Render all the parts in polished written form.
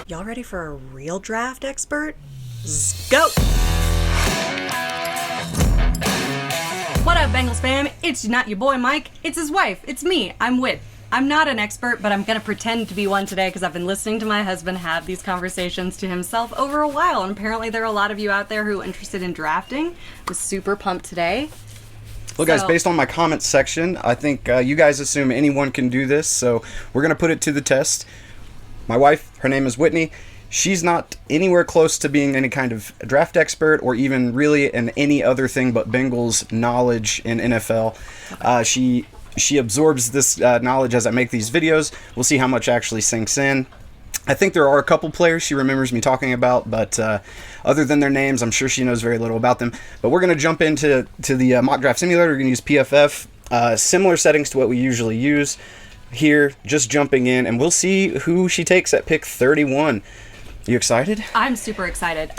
Y'all ready for a real draft expert? Go! What up, Bengals fam? It's not your boy Mike, it's his wife, it's me, I'm Whit. I'm not an expert, but I'm gonna pretend to be one today because I've been listening to my husband have these conversations to himself over a while, and apparently there are a lot of you out there who are interested in drafting. I was super pumped today. Well, guys, based on my comments section, I think you guys assume anyone can do this, so we're going to put it to the test. My wife, her name is Whitney. She's not anywhere close to being any kind of draft expert or even really in any other thing but Bengals knowledge in NFL. She absorbs this knowledge as I make these videos. We'll see how much actually sinks in. I think there are a couple players she remembers me talking about, but other than their names, I'm sure she knows very little about them. But we're going to jump into the mock draft simulator. We're going to use PFF. Similar settings to what we usually use here, just jumping in, and we'll see who she takes at pick 31. You excited? I'm super excited.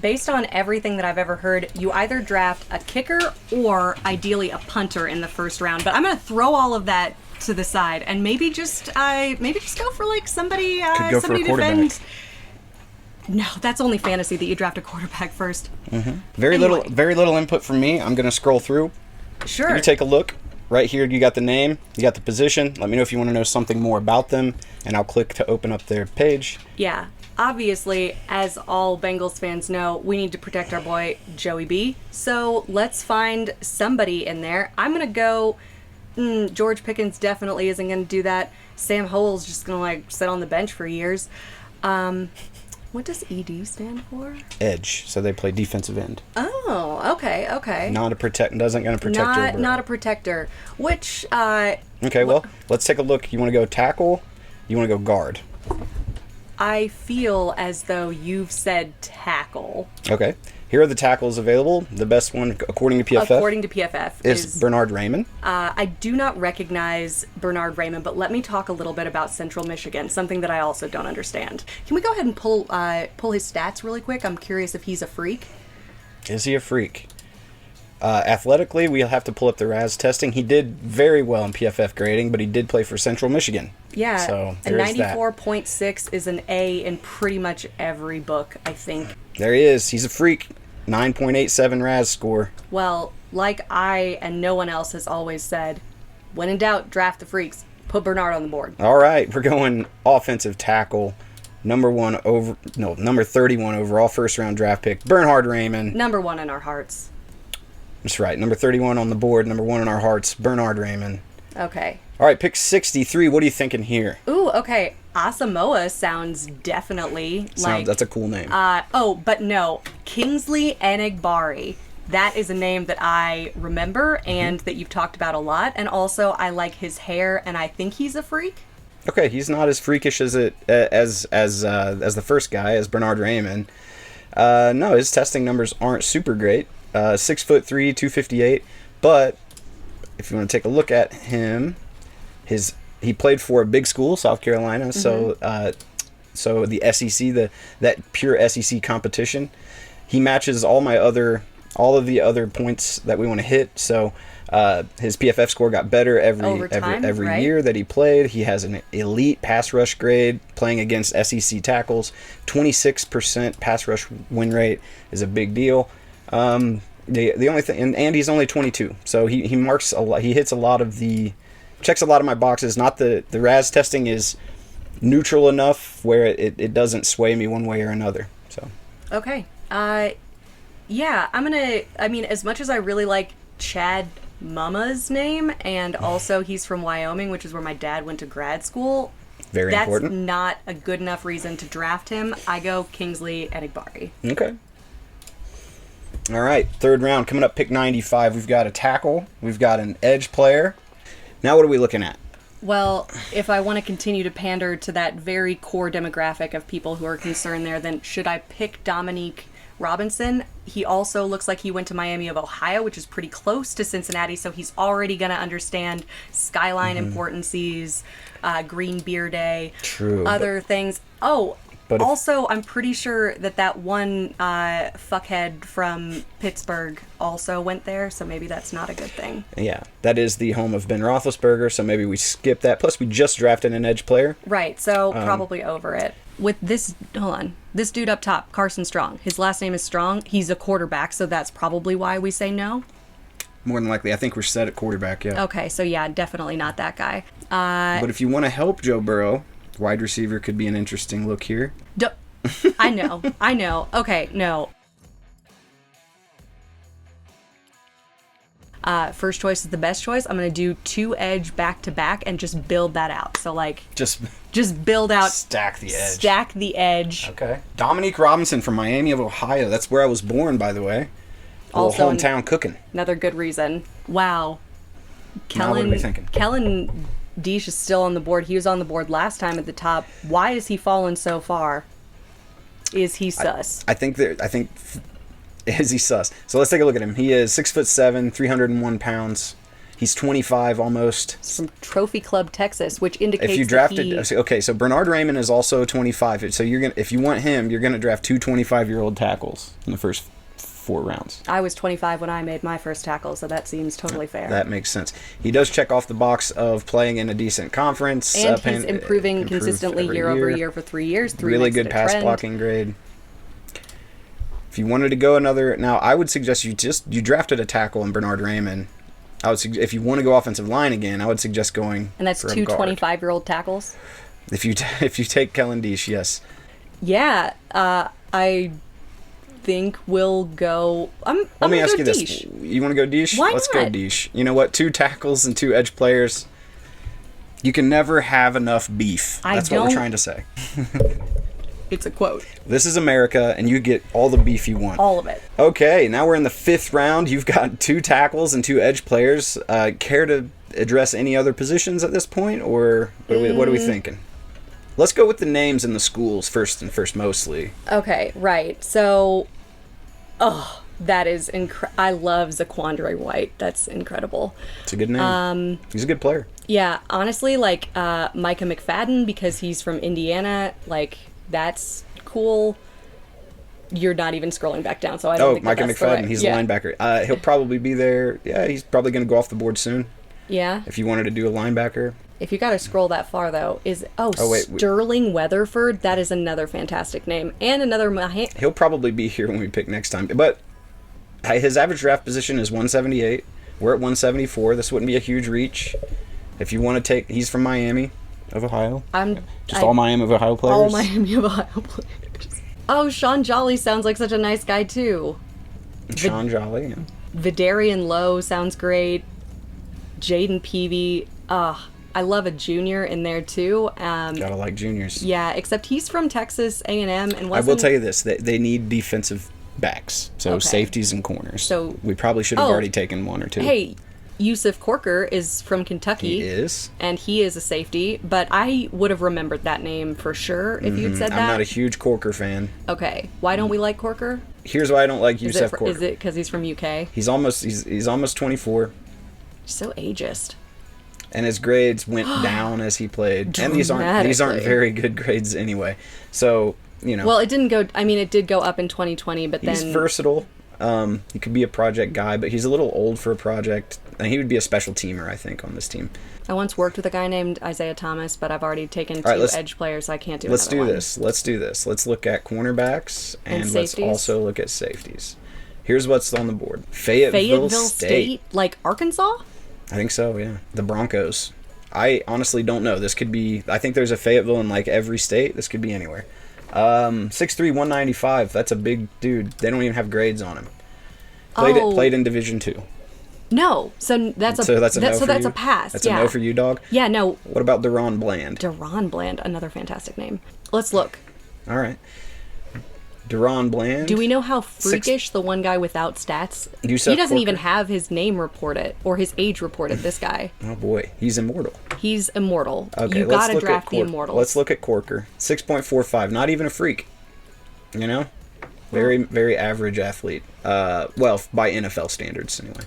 Based on everything that I've ever heard, you either draft a kicker or ideally a punter in the first round. But I'm going to throw all of that to the side and maybe just go for like somebody for a quarterback. defend. No, that's only fantasy that you draft a quarterback first. Mm-hmm. Very little input from me. I'm going to scroll through. Sure. You take a look. Right here, you got the name, you got the position. Let me know if you want to know something more about them, and I'll click to open up their page. Yeah. Obviously, as all Bengals fans know, we need to protect our boy Joey B. So let's find somebody in there. I'm going to go... George Pickens definitely isn't going to do that. Sam Howell's just going to sit on the bench for years. What does ED stand for? Edge. So they play defensive end. Oh, okay. Doesn't going to protect Joe Burrow. Not a protector. Which Okay, well, let's take a look. You want to go tackle? You want to go guard? I feel as though you've said tackle. Okay. Here are the tackles available. The best one, according to PFF, is Bernhard Raimann. I do not recognize Bernhard Raimann, but let me talk a little bit about Central Michigan, something that I also don't understand. Can we go ahead and pull his stats really quick? I'm curious if he's a freak. Is he a freak? Athletically, we'll have to pull up the RAS testing. He did very well in PFF grading, but he did play for Central Michigan. Yeah, so a 94.6 is an A in pretty much every book, I think. There he is. He's a freak. 9.87 RAS score. Well, like I and no one else has always said, when in doubt, draft the freaks. Put Bernhard on the board. All right, we're going offensive tackle. Number 31 overall first round draft pick, Bernhard Raimann. Number 1 in our hearts. That's right. Number 31 on the board, number 1 in our hearts, Bernhard Raimann. Okay. All right, pick 63. What are you thinking here? Ooh, okay. Asamoah sounds definitely like... That's a cool name. But no. Kingsley Enagbari. That is a name that I remember and that you've talked about a lot. And also, I like his hair, and I think he's a freak. Okay, he's not as freakish as the first guy, as Bernhard Raimann. No, his testing numbers aren't super great. 6'3", 258. But if you want to take a look at him, he played for a big school, South Carolina. Mm-hmm. So the SEC, that pure SEC competition, he matches all of the other points that we want to hit. So his PFF score got better every year that he played. He has an elite pass rush grade playing against SEC tackles. 26% pass rush win rate is a big deal. The only thing, and he's only 22, so he marks a lot. He hits checks a lot of my boxes. Not the RAS testing is neutral enough where it doesn't sway me one way or another. So okay, yeah, as much as I really like Chad Mumma's name, and also he's from Wyoming, which is where my dad went to grad school. Very important. That's not a good enough reason to draft him. I go Kingsley Enagbari. Okay. All right, third round, coming up, pick 95. We've got a tackle. We've got an edge player. Now what are we looking at? Well, if I want to continue to pander to that very core demographic of people who are concerned there, then should I pick Dominique Robinson? He also looks like he went to Miami of Ohio, which is pretty close to Cincinnati, so he's already going to understand skyline importances, Green Beer Day, other things. Oh, but also, I'm pretty sure that one fuckhead from Pittsburgh also went there, so maybe that's not a good thing. Yeah, that is the home of Ben Roethlisberger, so maybe we skip that. Plus, we just drafted an edge player. Right, so probably over it. with this, hold on, this dude up top, Carson Strong. His last name is Strong. He's a quarterback, so that's probably why we say no. More than likely, I think we're set at quarterback. Yeah. Okay, so yeah, definitely not that guy. But if you want to help Joe Burrow, wide receiver could be an interesting look here. I know. Okay, no. First choice is the best choice. I'm gonna do 2 edge back to back and just build that out. So like, Just build out, stack the edge. stack the edge. Okay. Dominique Robinson from Miami of Ohio. That's where I was born, by the way. Also Also hometown cooking. Another good reason. Wow. Now what are we thinking? Kellen Deesh is still on the board. He was on the board last time at the top. Why is he fallen so far? Is he sus? I think is he sus? So let's take a look at him. He is 6'7", 301 pounds. He's 25 almost. From Trophy Club Texas, which indicates If you that drafted, okay, so Bernard Raymond is also 25. So if you want him, you're gonna draft 2 25-year-old tackles in the first 4 rounds. I was 25 when I made my first tackle, so that seems totally fair. That makes sense. He does check off the box of playing in a decent conference. And he's improving consistently year over year for 3 years. Really good pass blocking grade. If you wanted to go another, now I would suggest you drafted a tackle in Bernard Raymond. I would if you want to go offensive line again, I would suggest going. And that's for a 2 guard. 25-year-old tackles. If you take Kellen Deesh, yes. Yeah, I think we'll go. Let me ask you this: Deesh. you want to go Deesh? Why Let's not? go Deesh. You know what? 2 tackles and 2 edge players. You can never have enough beef. That's what we're trying to say. It's a quote. This is America, and you get all the beef you want. All of it. Okay, now we're in the 5th round. You've got 2 tackles and 2 edge players. Care to address any other positions at this point, or what are we thinking? Let's go with the names and the schools first mostly. Okay, right. So, that is I love Zaquandre White. That's incredible. It's a good name. He's a good player. Yeah, honestly, like Micah McFadden, because he's from Indiana, like that's cool. You're not even scrolling back down, so I don't think Micah that's McFadden, he's a linebacker. He'll probably be there. Yeah, he's probably going to go off the board soon. Yeah. If you wanted to do a linebacker. If you got to scroll that far, though, wait, Sterling Weatherford. That is another fantastic name, and another. He'll probably be here when we pick next time. But his average draft position is 178. We're at 174. This wouldn't be a huge reach. If you want to take, he's from Miami of Ohio. All Miami of Ohio players. All Miami of Ohio players. Oh, Sean Jolly sounds like such a nice guy too. Sean Jolly. Yeah. Vidarian Lowe sounds great. Jaden Peavy. I love a junior in there too. Gotta like juniors. Yeah, except he's from Texas A&M and wasn't. I will tell you this: they need defensive backs, so Okay. safeties and corners. So we probably should have already taken 1 or 2. Hey, Yusuf Corker is from Kentucky. He is, and he is a safety. But I would have remembered that name for sure if you'd said that. I'm not a huge Corker fan. Okay, why don't we like Corker? Here's why I don't like Yusuf Corker. Is it because he's from UK? He's almost 24. So ageist. And his grades went down as he played. And these aren't Dramatically. very good grades anyway. So, Well, it didn't go. I mean, it did go up in 2020, but he's then versatile. He could be a project guy, but he's a little old for a project. And he would be a special teamer, I think, on this team. I once worked with a guy named Isaiah Thomas, but I've already taken 2 edge players, so I can't do Let's another do one. this. Let's do this. Let's look at cornerbacks and let's safeties? also look at safeties. Here's what's on the board. Fayetteville State. Like Arkansas? I think so, yeah. The Broncos. I honestly don't know. This could be... I think there's a Fayetteville in, like, every state. This could be anywhere. 6'3", 195. That's a big dude. They don't even have grades on him. Played in Division II. No. So that's a pass. That's a no for you, dog? Yeah, no. What about Deron Bland? Deron Bland, another fantastic name. Let's look. All right. Deron Bland. Do we know how freakish the one guy without stats? Yusuf He doesn't even Corker. have his name reported or his age reported, this guy. Oh, boy. He's immortal. He's immortal. Okay, You let's gotta look at draft the immortals. Let's look at Corker. 6.45. Not even a freak. You know? Very, very average athlete. Well, by NFL standards, anyway.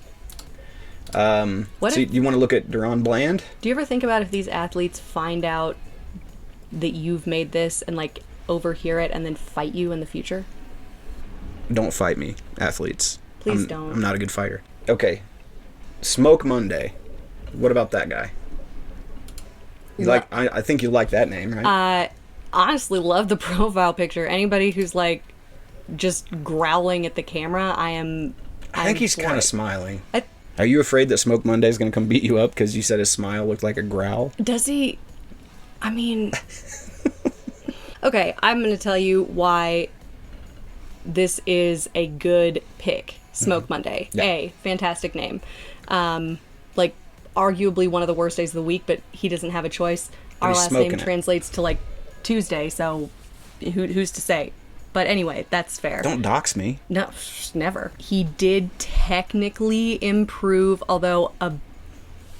You want to look at Deron Bland? Do you ever think about if these athletes find out that you've made this and, like, overhear it and then fight you in the future? Don't fight me, athletes. Please don't. I'm not a good fighter. Okay. Smoke Monday. What about that guy? I think you like that name, right? honestly love the profile picture. Anybody who's like just growling at the camera, I think he's for kind it. of smiling. I- Are you afraid that Smoke Monday's going to come beat you up because you said his smile looked like a growl? Does he? I mean, okay, I'm going to tell you why this is a good pick. Smoke Monday. Yeah. Fantastic name. Like, arguably one of the worst days of the week, but he doesn't have a choice. Our he's last smoking name it. translates to, like, Tuesday, so who's to say? But anyway, that's fair. Don't dox me. No, never. He did technically improve, although a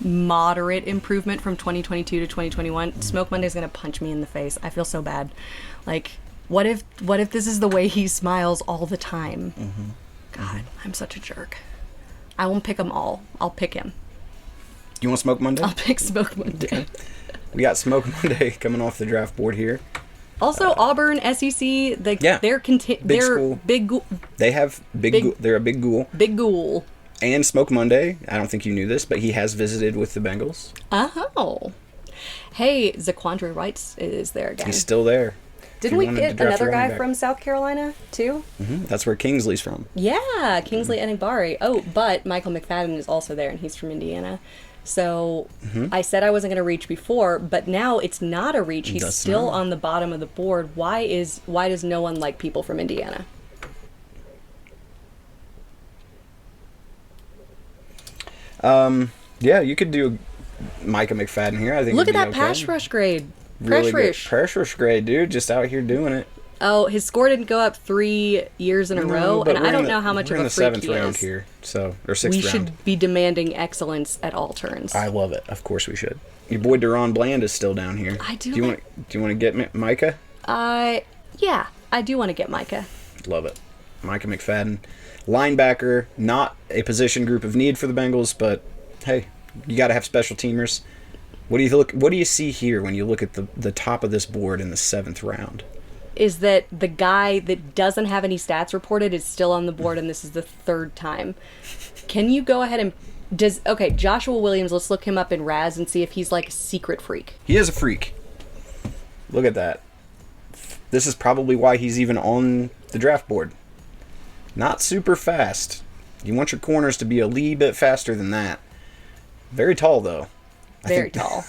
moderate improvement from 2022 to 2021. Smoke Monday's gonna punch me in the face. I feel so bad. Like, what if this is the way he smiles all the time? God, I'm such a jerk. I won't pick them all. I'll pick him. You want Smoke Monday? I'll pick Smoke Monday. We got Smoke Monday coming off the draft board here. Also, Auburn, SEC, Yeah. they're they're school. big They have they're a big ghoul. big ghoul. And Smoke Monday, I don't think you knew this, but he has visited with the Bengals. Oh. Hey, Zaquandre Wright is there again. He's still there. Didn't we get another guy from South Carolina, too? That's where Kingsley's from. Yeah, Kingsley Enagbari. Oh, but Michael McFadden is also there, and he's from Indiana. So I said I wasn't going to reach before, but now it's not a reach. He's That's still not. on the bottom of the board. Why does no one like people from Indiana? Yeah, you could do Micah McFadden here. I think. Look at it'd that be pass okay. rush grade. Really Press good. rush. Press rush grade, dude. Just out here doing it. Oh, his score didn't go up 3 years in a row, but and we're I don't in the- know how much we're of in a the freak seventh he round is. here, or sixth We round. should be demanding excellence at all turns. I love it. Of course we should. Your boy Deron Bland is still down here. I do Do you like- want to get Micah? Yeah, I do want to get Micah. Love it. Micah McFadden, linebacker, not a position group of need for the Bengals, but hey, you got to have special teamers. What do you see here when you look at the top of this board in the 7th round? Is that the guy that doesn't have any stats reported is still on the board, and this is the 3rd time. Can you go ahead and Joshua Williams, let's look him up in Raz and see if he's like a secret freak. He is a freak. Look at that. This is probably why he's even on the draft board. Not super fast. You want your corners to be a little bit faster than that. Very tall, though. Very tall.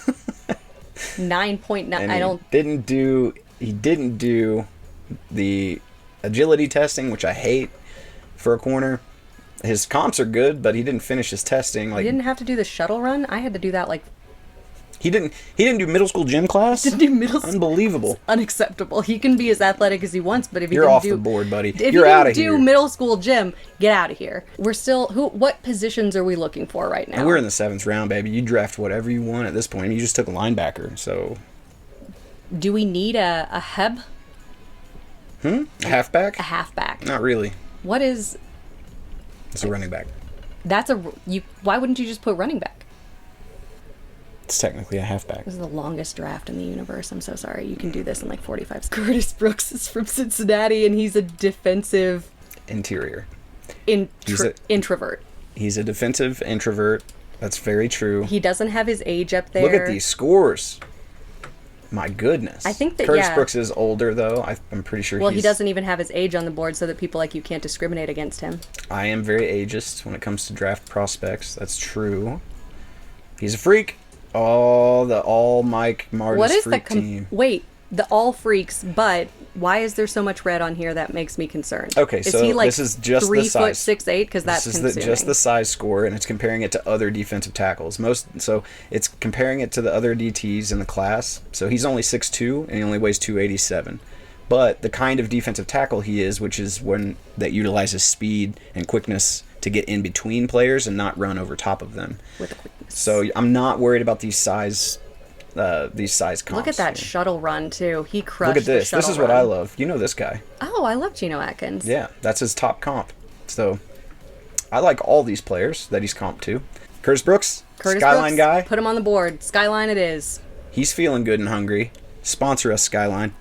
9.9. And I don't. He didn't do the agility testing, which I hate for a corner. His comps are good, but he didn't finish his testing. You Like didn't have to do the shuttle run. I had to do that like he didn't do middle school gym class. Didn't do middle school. Unbelievable. Unacceptable. He can be as athletic as he wants, but if he You're didn't off do, the board, buddy. If You're you out didn't of do here. middle school gym, get out of here. We're still what positions are we looking for right now? And we're in the 7th round, baby. You draft whatever you want at this point. You just took a linebacker, so Do we need a heb? a halfback? A halfback. Not really. What is It's a running back. that's a you why wouldn't you just put running back? It's technically a halfback. This is the longest draft in the universe. I'm so sorry. You can do this in like 45 seconds. Curtis Brooks is from Cincinnati, and he's a defensive Interior. introvert. He's a defensive introvert. That's very true. He doesn't have his age up there. Look at these scores. My goodness. I think that, Curtis yeah. Brooks is older, though. I'm pretty sure Well, he's... he doesn't even have his age on the board, so that people like you can't discriminate against him. I am very ageist when it comes to draft prospects. That's true. He's a freak. All Mike Martin's What is freak the team. wait? The all freaks, but why is there so much red on here that makes me concerned? Okay, is so he like this is just the 3 foot size. 6'8"? Because that's This is consuming. just the size score, and it's comparing it to other defensive tackles. So it's comparing it to the other DTs in the class. So he's only 6'2", and he only weighs 287. But the kind of defensive tackle he is, which is one that utilizes speed and quickness to get in between players and not run over top of them. with the quickness. So I'm not worried about these size comps. Look at that shuttle run too. He crushed. Look at this. The This shuttle is what run. I love. You know this guy. Oh, I love Geno Atkins. Yeah, that's his top comp. So I like all these players that he's comped to. Curtis Brooks, Skyline Brooks, guy. Put him on the board. Skyline it is. He's feeling good and hungry. Sponsor us, Skyline.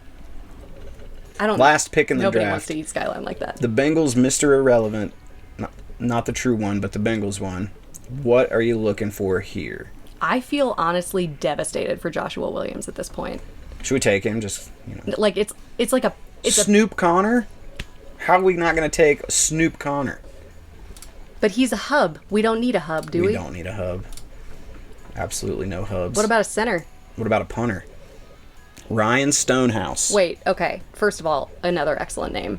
I don't. Last pick in the Nobody draft. wants to eat Skyline like that. The Bengals, Mr. Irrelevant. Not the true one, but the Bengals one. What are you looking for here? I feel honestly devastated for Joshua Williams at this point. Should we take him? Just, Like it's like a Snoop Connor? How are we not going to take Snoop Connor? but he's a hub. We don't need a hub, do we? We don't need a hub. Absolutely no hubs. What about a center? What about a punter? Ryan Stonehouse. Wait, okay. First of all, another excellent name.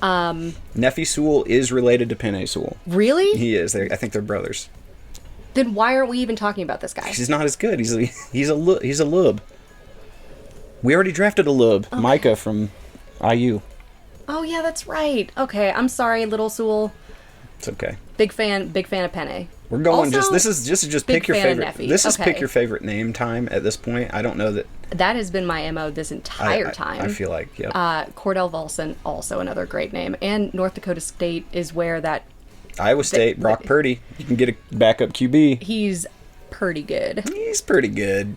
Nefi Sewell is related to Penei Sewell. Really? He is. I think they're brothers. Then why aren't we even talking about this guy? He's not as good. He's a lub. We already drafted a lub, Micah from IU. Oh yeah, that's right. Okay, I'm sorry, Little Sewell. It's okay. Big fan of Penei. We're going Also, this is just big pick your fan of favorite. Nefi. This is Okay. pick your favorite name time at this point. I don't know that. That has been my MO this entire time. I feel like, yep. Cordell Volson, also another great name. And North Dakota State is where that Iowa State, Brock Purdy. You can get a backup QB. he's pretty good. He's pretty good.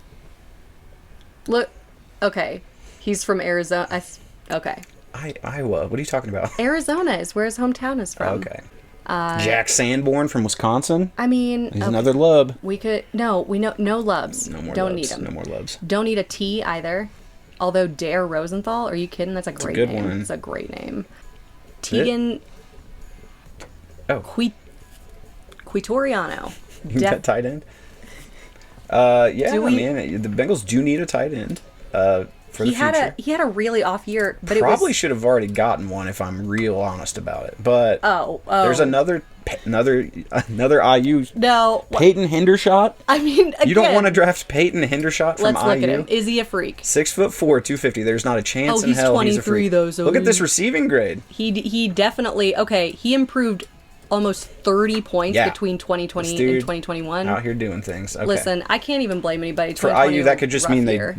Look, okay, he's from Arizona. Okay, Iowa. What are you talking about? Arizona is where his hometown is from. Okay. Jack Sanborn from Wisconsin. I mean, He's another lub. we know no Lubs. No more Don't lubs. need them. No more lubs. Don't need a T either. Although Dare Rosenthal, are you kidding? That's a great good name. one. It's a great name. it? Tegan Oh, Quitoriano. you got tight end. Yeah. Do I we- mean, the Bengals do need a tight end. For the He had future. he had a really off year, but Probably it was should have already gotten one if I'm real honest about it. But oh there's another IU. no. Peyton Hendershot. I mean, again, You don't want to draft Peyton Hendershot from let's IU? look at him. Is he a freak? 6'4", 250. There's not a chance Oh, in he's hell he's a 23 freak. though, so Look at this he- receiving grade. He definitely he improved almost 30 points Yeah. between 2020 This and dude 2021. Out here doing things. Okay. Listen, I can't even blame anybody. For 2020 IU, was that a could just rough mean year.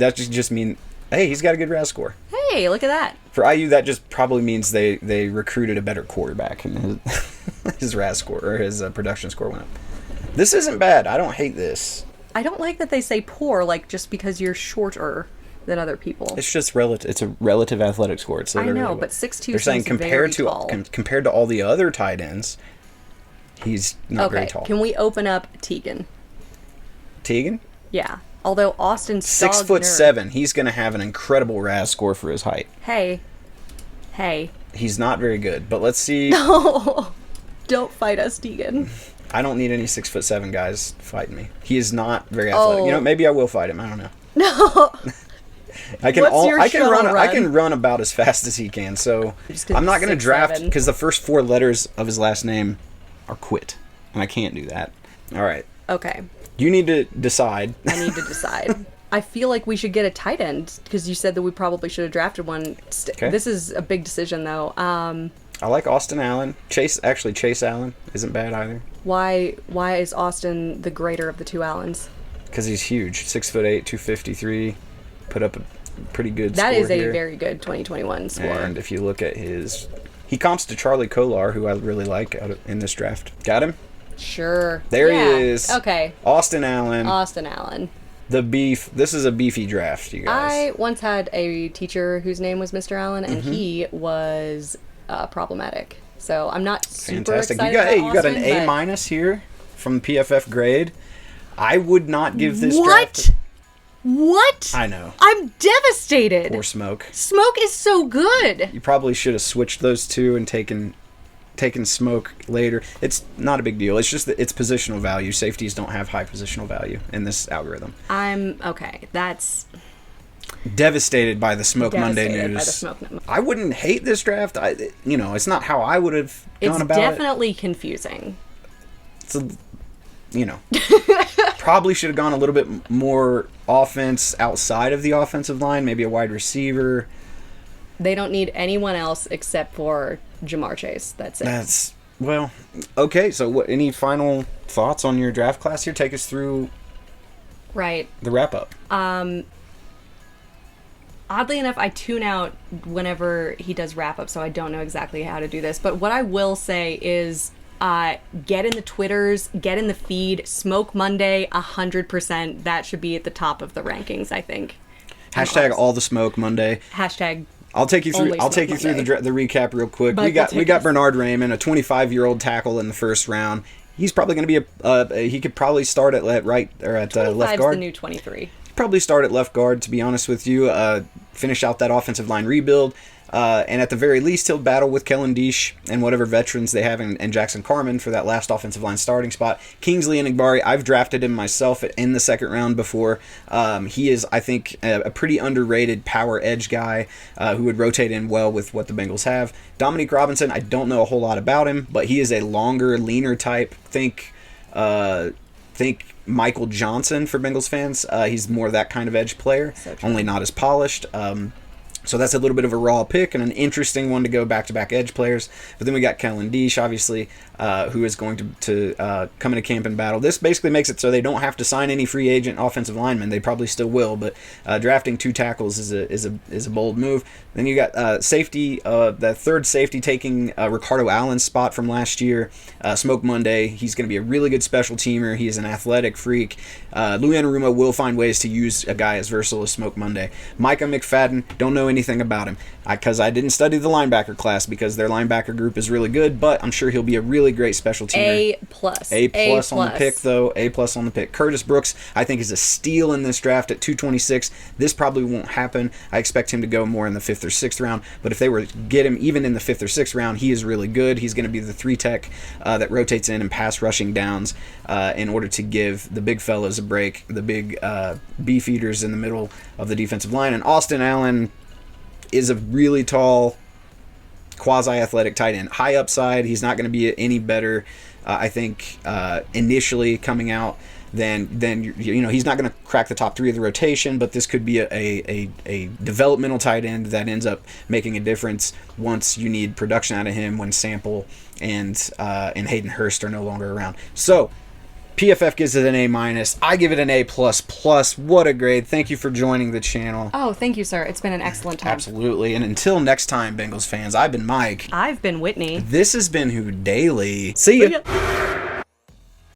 hey, he's got a good RAS score. Hey, look at that. For IU, that just probably means they recruited a better quarterback, and his RAS score or his production score went up. This isn't bad. I don't hate this. I don't like that they say poor, like just because you're shorter than other people. It's just relative. It's a relative athletic score. It's I literally know, what- but 6'2" They're saying seems very compared to tall. compared to all the other tight ends, he's not very Okay, tall. can we open up Tegan? Tegan, Yeah. Although Austin 6'7". He's going to have an incredible RAS score for his height. Hey. He's not very good, but let's see. Don't fight us, Tegan. I don't need any 6'7" guys fighting me. He is not very athletic. Oh. You know, maybe I will fight him. I don't know. No. I can What's your I can run, shuttle I run? can run about as fast as he can. So Just 'cause I'm not he's going to draft 6'7". because the first 4 letters of his last name are quit, and I can't do that. All right, Okay. you need to decide. I need to decide. I feel like we should get a tight end because you said that we probably should have drafted one. Okay. This is a big decision, though. I like Austin Allen. Chase Allen isn't bad either Why is Austin the greater of the two Allens? because he's huge, 6'8", 253. Put up a pretty good. That score is a here. very good 2021 score. And if you look at he comps to Charlie Kolar, who I really like in this draft. Got him? Sure. There Yeah. he is. Okay. Austin Allen. Austin Allen. The beef. This is a beefy draft, you guys. I once had a teacher whose name was Mr. Allen, and Mm-hmm. he was problematic. So I'm not super Fantastic. excited You got an about A Austin, minus here from PFF grade. I would not give this What? draft. What? I know. I'm devastated. Poor Smoke. Smoke is so good. You probably should have switched those two and taken Smoke later. It's not a big deal. It's just that it's positional value. Safeties don't have high positional value in this algorithm. I'm okay. That's Devastated by the Smoke Monday devastated news. by the Smoke. I wouldn't hate this draft. It's not how I would have It's gone about it. definitely confusing. It's probably should have gone a little bit more offense outside of the offensive line, maybe a wide receiver. They don't need anyone else except for Jamar Chase. That's it. Okay. So, any final thoughts on your draft class here? Take us through Right. the wrap up. Oddly enough, I tune out whenever he does wrap up, so I don't know exactly how to do this. But what I will say is get in the Twitters, get in the feed, Smoke Monday, 100%. That should be at the top of the rankings, I think. Hashtag all the smoke Monday. Hashtag I'll take you through. Only I'll take you Smoke through Monday. the recap real quick. But We got we'll take Bernard Raymond, a 25-year-old tackle in the first round. He's probably going to be he could probably start at right or at left 25's guard. the new 23. probably start at left guard, to be honest with you. Finish out that offensive line rebuild. And at the very least, he'll battle with Kellen Diesch and whatever veterans they have and Jackson Carman for that last offensive line starting spot. Kingsley Enagbare, I've drafted him myself in the second round before. He is, I think, a pretty underrated power edge guy who would rotate in well with what the Bengals have. Dominique Robinson, I don't know a whole lot about him, but he is a longer, leaner type. Think Michael Johnson for Bengals fans. He's more that kind of edge player, only not as polished. So that's a little bit of a raw pick and an interesting one to go back-to-back edge players. But then we got Kellen Diesch, obviously, who is going to come into camp and battle. This basically makes it so they don't have to sign any free agent offensive linemen. They probably still will, but drafting 2 tackles is a bold move. Then you got safety, the third safety taking Ricardo Allen's spot from last year. Smoke Monday. He's going to be a really good special teamer. He is an athletic freak. Lou Anarumo will find ways to use a guy as versatile as Smoke Monday. Micah McFadden, don't know anything about him because I didn't study the linebacker class because their linebacker group is really good, but I'm sure he'll be a really great special teamer. A+. A+ on the pick, though. A+ on the pick. Curtis Brooks, I think, is a steal in this draft at 226. This probably won't happen. I expect him to go more in the 5th or 6th round, but if they were to get him even in the 5th or 6th round, he is really good. He's going to be the 3 tech that rotates in and pass rushing downs in order to give the big fellas a break, the big beef eaters in the middle of the defensive line. And Austin Allen is a really tall, quasi-athletic tight end. High upside. He's not going to be any better, I think, initially coming out than he's not going to crack the top 3 of the rotation, but this could be a developmental tight end that ends up making a difference once you need production out of him when Sample and Hayden Hurst are no longer around. So PFF gives it an A-. I give it an A++. What a grade. Thank you for joining the channel. Oh, thank you, sir. It's been an excellent time. Absolutely. And until next time, Bengals fans, I've been Mike. I've been Whitney. This has been Who Daily. See ya.